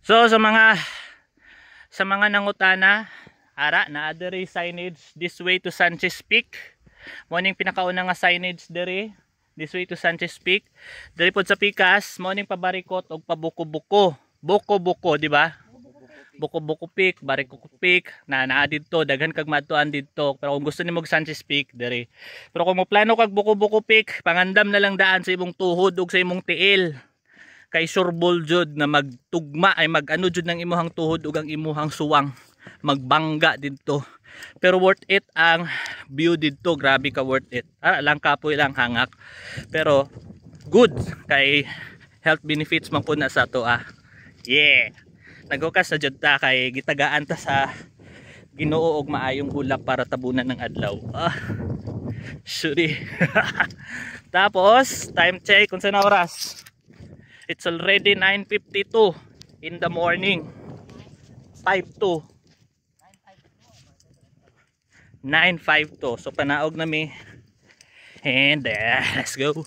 So sa mga nangutana, ara na diri signage this way to Sanchez Peak. Mo ning pinakauna nga signage diri, this way to Sanchez Peak. Diri pod sa Pikas, mo ning pabarikot og pabuko-buko. Buko-buko, di ba? Buko-buko Peak, Bariko Peak, na naa didto, daghan kag madtuan didto. Pero kung gusto nimo og Sanchez Peak diri. Pero kung mo plano kag Buko-buko Peak, pangandam na lang daan sa imong tuhod ug sa imong tiil. Kay sureball jud na magtugma ay magano jud ng imuhang tuhod ug ang imuhang suwang, magbangga didto. Pero worth it ang view didto, grabe ka worth it. Lang kapoy lang hangak, pero good kay health benefits man po na sa to yeah, naghukas na jud ta kay gitagaan ta sa Ginoo og maayong ulap para tabunan ng adlaw. Sorry. Tapos time check kung sa na oras. It's already 9:52 in the morning. 5:02. 9:52. So panaog na mi. And let's go.